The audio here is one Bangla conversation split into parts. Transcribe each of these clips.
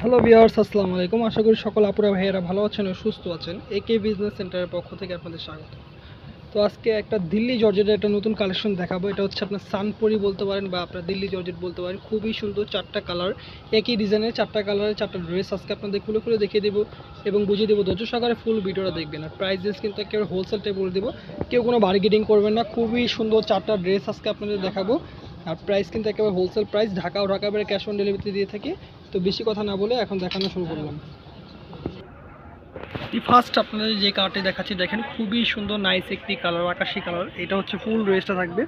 হ্যালো ভিউয়ার্স, আসসালামু আলাইকুম। আশা করি সকল আপুরা ভাইয়েরা ভালো আছেন ও সুস্থ আছেন। একে বিজনেস সেন্টারের পক্ষ থেকে আপনাদের স্বাগত। তো আজকে একটা দিল্লি জর্জেটের একটা নতুন কালেকশন দেখাবো। এটা হচ্ছে আপনার সানপুরি বলতে পারেন বা আপনার দিল্লি জর্জেট বলতে পারেন। খুবই সুন্দর চারটা কালার, একই ডিজাইনের চারটা কালারের চারটা ড্রেস আজকে আপনাদের খুলে খুলে দেখিয়ে দেবো এবং বুঝিয়ে দেবো। ধৈর্য সহকারে ফুল ভিডিওটা দেখবেন। আর প্রাইসেস কিন্তু একেবারে হোলসেলটাই বলে দেবো, কেউ কোনো বার্গেনিং করবেন না। খুবই সুন্দর চারটা ড্রেস আজকে আপনাদের দেখাবো। আর প্রাইস কিন্তু একেবারে হোলসেল প্রাইস। ঢাকা ও ঢাকা বাইরে ক্যাশ অন ডেলিভারিতে দিয়ে থাকি। তো বেশি কথা না বলে এখন দেখানো শুরু করলাম। ফার্স্ট আপনাদের যে কালারটি দেখাচ্ছি দেখেন, খুবই সুন্দর নাইস একটি কালার, আকাশি কালার। এটা হচ্ছে ফুল ড্রেসটা থাকবে।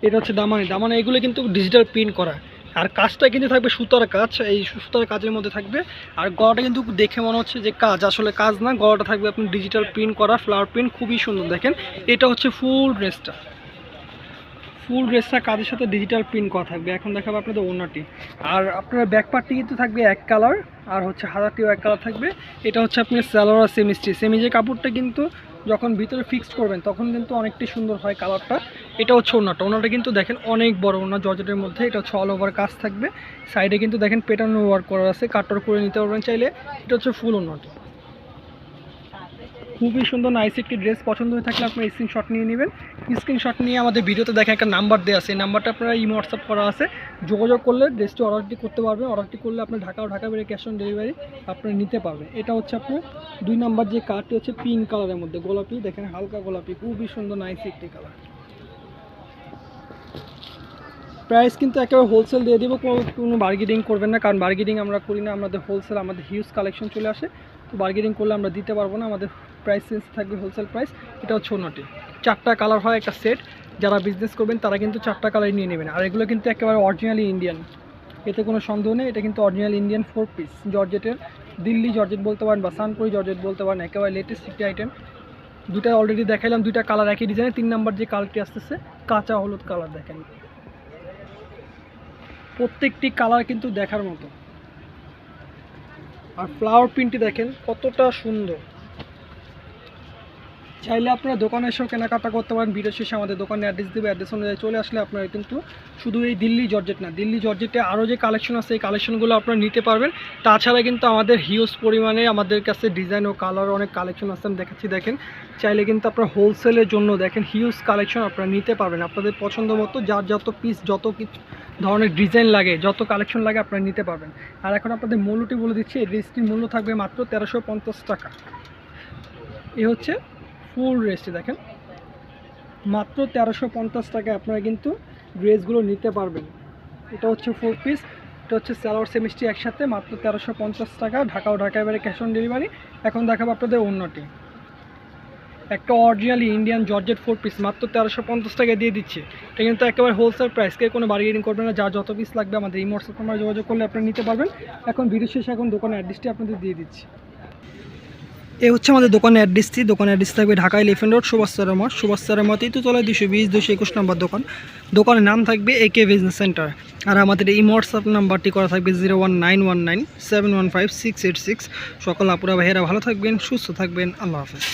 এটা হচ্ছে দামানে এগুলো কিন্তু ডিজিটাল প্রিন্ট করা। আর কাজটা কিন্তু থাকবে সুতার কাজ, এই সুতার কাজের মধ্যে থাকবে। আর গলাটা কিন্তু দেখে মনে হচ্ছে যে কাজ, আসলে কাজ না, গলাটা থাকবে আপনি ডিজিটাল প্রিন্ট করা, ফ্লাওয়ার প্রিন্ট, খুবই সুন্দর দেখেন। এটা হচ্ছে ফুল ড্রেসটা কাজের সাথে ডিজিটাল প্রিন্ট করা থাকবে। এখন দেখাবো আপনাদের ওড়নাটি। আর আপনার ব্যাক পার্টটি কিন্তু থাকবে এক কালার, আর হচ্ছে হাতাটিও এক কালার থাকবে। এটা হচ্ছে আপনার সালোয়ার সেমিজের কাপড়টা কিন্তু যখন ভিতরে ফিক্সড করবেন তখন কিন্তু অনেকটাই সুন্দর হয় কালারটা। এটা হচ্ছে ওড়নাটা কিন্তু দেখেন অনেক বড় ওড়না জর্জেটের মধ্যে। এটা হচ্ছে অল ওভার কাজ থাকবে। সাইডে কিন্তু দেখেন প্যাটার্ন ওয়ার্ক করা আছে, কাটর করে নিতে পারবেন চাইলে। এটা হচ্ছে ফুল ওড়নাটি। খুবই সুন্দর নাইস একটি ড্রেস। পছন্দ হয়ে থাকলে আপনার স্ক্রিনশট নিয়ে নেবেন। স্ক্রিনশট নিয়ে আমাদের ভিডিওতে দেখেন একটা নাম্বার দেওয়া আছে, এই নাম্বারটা আপনারা ইমো হোয়াটসঅ্যাপ করা আছে, যোগাযোগ করলে ড্রেসটি অর্ডারটি করতে পারবেন। অর্ডারটি করলে আপনার ঢাকা বাইরে ক্যাশ অন ডেলিভারি আপনারা নিতে পারবেন। এটা হচ্ছে আপনার 2 নাম্বার যে কার্ডটি হচ্ছে পিঙ্ক কালারের মধ্যে, গোলাপি দেখেন, হালকা গোলাপি, খুবই সুন্দর নাইস একটি কালার। প্রাইস কিন্তু একেবারে হোলসেল দিয়ে দেবো, কোনো বার্গেনিং করবেন না, কারণ বার্গেনিং আমরা করি না। আমাদের হোলসেল, আমাদের হিউজ কালেকশন চলে আসে, তো বার্গেনিং করলে আমরা দিতে পারবো না। আমাদের প্রাইস সেন্স থাকবে হোলসেল প্রাইস। এটা হচ্ছে ওড়নাটি, চারটা কালার হয় একটা সেট। যারা বিজনেস করবেন তারা কিন্তু চারটা কালার নিয়ে নেবেন। আর এগুলো কিন্তু একেবারে অরিজিনালি ইন্ডিয়ান, এতে কোনো সন্দেহ নেই। এটা কিন্তু অরিজিনাল ইন্ডিয়ান 4 পিস জর্জেটের, দিল্লি জর্জেট বলতে পারেন বা সানপুরি জর্জেট বলতে পারেন, একেবারে লেটেস্ট একটি আইটেম। দুটা অলরেডি দেখাইলাম, দুইটা কালার একই ডিজাইনের। 3 নাম্বার যে কালারটি আসতেছে কাঁচা হলুদ কালার, দেখেন প্রত্যেকটি কালার কিন্তু দেখার মতো। আর ফ্লাওয়ার প্রিন্টটি দেখেন কতটা সুন্দর। চাইলে আপনারা দোকানে এসেও কেনাকাটা করতে পারেন। ভিডিও শেষে আমাদের দোকানে অ্যাড্রেস দেবে, অ্যাড্রেস অনুযায়ী চলে আসলে আপনারা কিন্তু শুধু এই দিল্লি জর্জেট না, দিল্লি জর্জেটে আরও যে কালেকশন আছে এই কালেকশনগুলো আপনারা নিতে পারবেন। তাছাড়া কিন্তু আমাদের হিউজ পরিমাণে আমাদের কাছে ডিজাইন ও কালার অনেক কালেকশন আছে, আমি দেখাচ্ছি দেখেন। চাইলে কিন্তু আপনার হোলসেলের জন্য দেখেন হিউজ কালেকশন আপনারা নিতে পারবেন আপনাদের পছন্দ মতো। যার যত পিস, যত কিছু ধরনের ডিজাইন লাগে, যত কালেকশন লাগে আপনারা নিতে পারবেন। আর এখন আপনাদের মূল্যটি বলে দিচ্ছি, এই ড্রেসটির মূল্য থাকবে মাত্র 1350 টাকা। এ হচ্ছে ফুল ড্রেসটি দেখেন, মাত্র 1350 টাকায় আপনারা কিন্তু ড্রেসগুলো নিতে পারবেন। এটা হচ্ছে 4 পিস, এটা হচ্ছে সালোয়ার সেমিজটি একসাথে, মাত্র 1350 টাকা, ঢাকায় বাইরে ক্যাশ অন ডেলিভারি। এখন দেখাবো আপনাদের ওড়নাটি, একটা অরিজিনালি ইন্ডিয়ান জর্জেট 4 পিস মাত্র 1350 টাকা দিয়ে দিচ্ছে। এটা কিন্তু একেবারে হোলসেল প্রাইস, কে কোনো বার্গেনিং করবেন না। যার যত পিস লাগবে আমাদের এই হোয়াটসঅ্যাপ নাম্বারে যোগাযোগ করলে আপনারা নিতে পারবেন। এখন ভিডিও শেষে এখন দোকানের অ্যাড্রেসটি আপনাদের দিয়ে দিচ্ছি। এ হচ্ছে আমাদের দোকানের অ্যাড্রেসটি। দোকানের অ্যাড্রেস থাকবে ঢাকা এলিফ্যান্ট রোড, সুভাষ মত তৃতীয়তলায় 220 221 নম্বর দোকান। দোকানের নাম থাকবে একে বিজনেস সেন্টার। আর আমাদের এই হোয়াটসঅ্যাপ নাম্বারটি করা থাকবে 01919715686। সকল আপুরা ভাইয়েরা ভালো থাকবেন, সুস্থ থাকবেন, আল্লাহ হাফেজ।